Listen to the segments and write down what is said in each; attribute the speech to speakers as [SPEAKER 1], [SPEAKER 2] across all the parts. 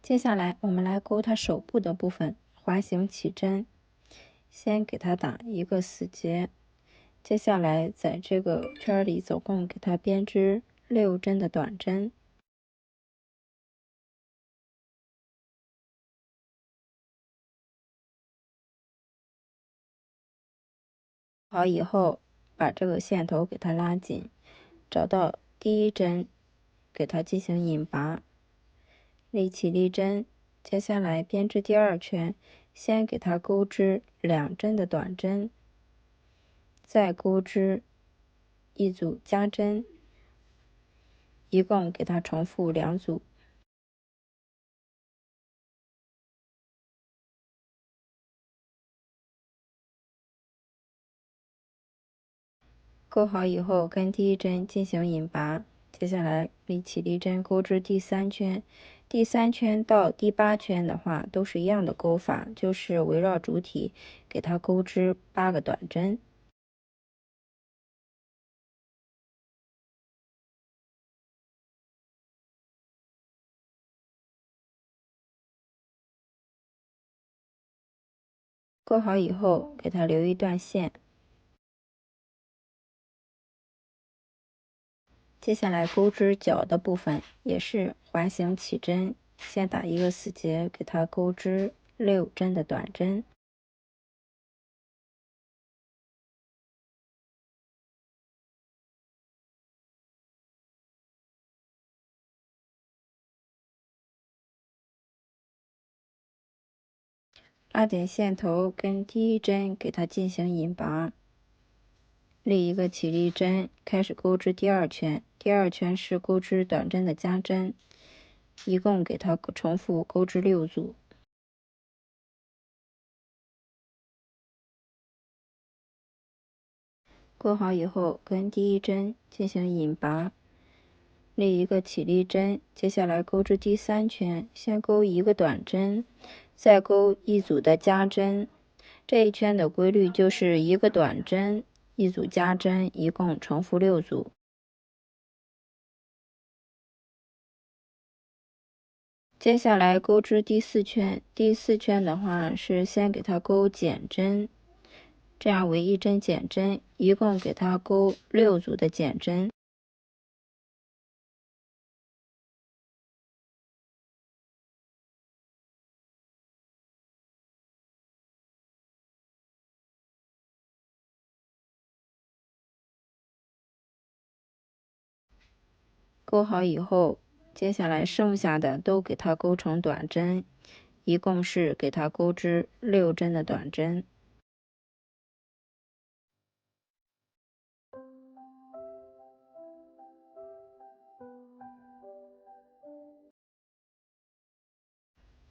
[SPEAKER 1] 接下来我们来钩它手部的部分，滑行起针，先给它打一个死结。接下来在这个圈里总共给它编织6针的短针。好以后，把这个线头给它拉紧，找到第一针，给它进行引拔，立起立针。接下来编织第2圈，先给它钩织2针的短针，再钩织1组加针，一共给它重复2组。钩好以后，跟第一针进行引拔。接下来立起立针，钩织第3圈。第3圈到第8圈的话，都是一样的钩法，就是围绕主体给它钩织8个短针。钩好以后，给它留一段线。接下来钩织脚的部分也是滑行起针，先打一个死结，给它钩织6针的短针。拉点线头跟第一针给它进行引拔，立一个起立针，开始钩织第2圈。第2圈是钩织短针的加针，一共给它重复钩织6组。钩好以后，跟第一针进行引拔，立一个起立针。接下来钩织第3圈，先钩1个短针，再钩1组的加针。这一圈的规律就是1个短针，1组加针，一共重复6组。接下来钩织第4圈，第4圈的话是先给它钩减针，这样为1针减针，一共给它钩6组的减针。钩好以后，接下来剩下的都给它钩成短针，一共是给它钩织6针的短针。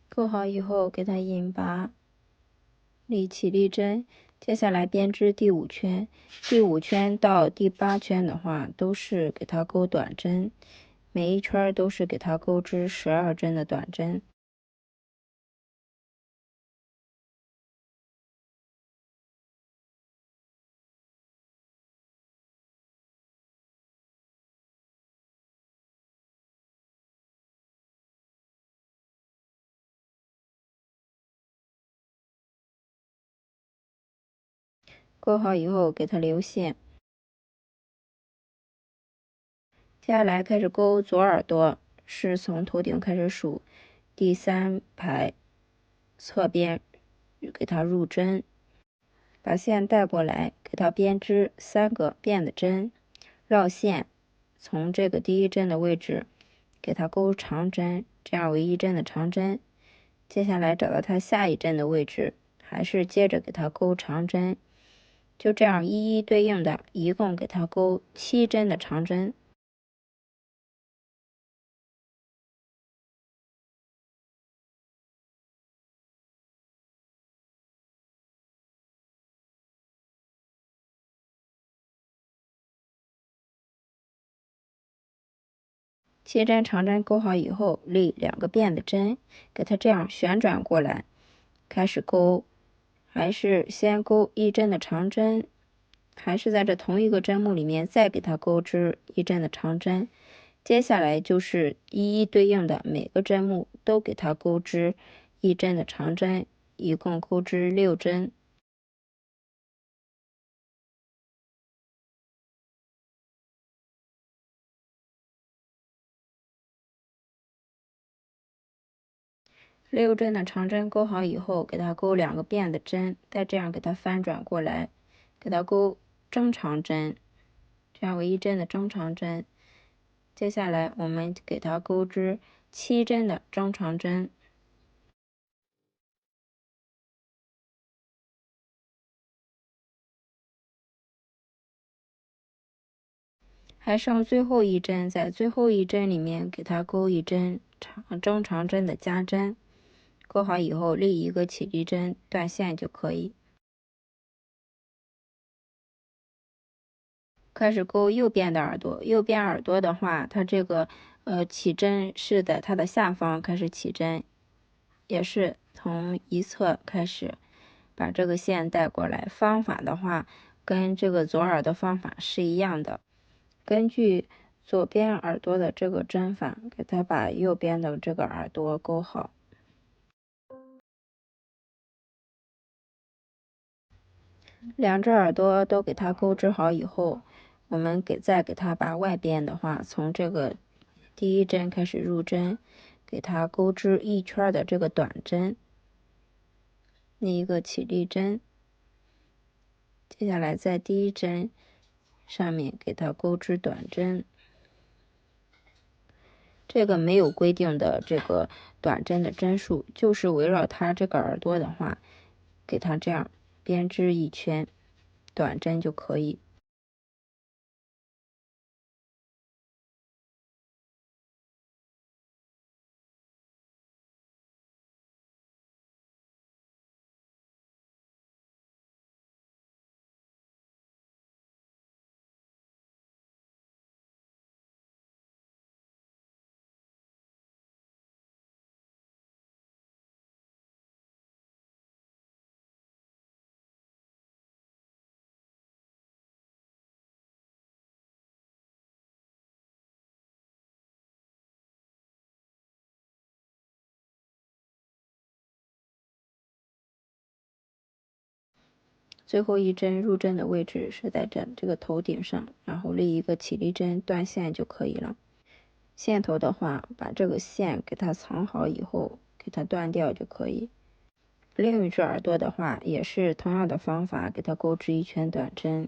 [SPEAKER 1] 钩好以后，给它引拔，立起立针。接下来编织第5圈，第5圈到第8圈的话，都是给它钩短针，每一圈都是给它钩织12针的短针。钩好以后，给它留线。接下来开始钩左耳朵，是从头顶开始数，第3排侧边给它入针，把线带过来，给它编织3个变的针，绕线，从这个第一针的位置给它钩长针，这样为1针的长针。接下来找到它下一针的位置，还是接着给它钩长针，就这样一一对应的，一共给它钩7针的长针。7针长针钩好以后，立2个变的针，给它这样旋转过来，开始钩，还是先钩1针的长针，还是在这同一个针目里面再给它钩织1针的长针，接下来就是一一对应的每个针目都给它钩织1针的长针，一共钩织6针。6针的长针钩好以后，给它钩2个变的针，再这样给它翻转过来，给它钩正长针，这样为1针的正长针。接下来我们给它钩织7针的正长针。还剩最后1针，在最后1针里面给它钩1针正长针的加针，钩好以后立一个起立针断线就可以。开始钩右边的耳朵，右边耳朵的话，它这个起针是在它的下方开始起针，也是从一侧开始把这个线带过来。方法的话跟这个左耳的方法是一样的，根据左边耳朵的这个针法，给它把右边的这个耳朵钩好。2只耳朵都给它钩织好以后，我们再给它把外边的话，从这个第1针开始入针，给它钩织1圈的这个短针，立一个起立针。接下来在第1针上面给它钩织短针。这个没有规定的这个短针的针数，就是围绕它这个耳朵的话，给它这样编织1圈短针就可以。最后1针入针的位置是在这个头顶上，然后立一个起立针断线就可以了。线头的话，把这个线给它藏好以后，给它断掉就可以。另一只耳朵的话，也是同样的方法，给它钩织1圈短针。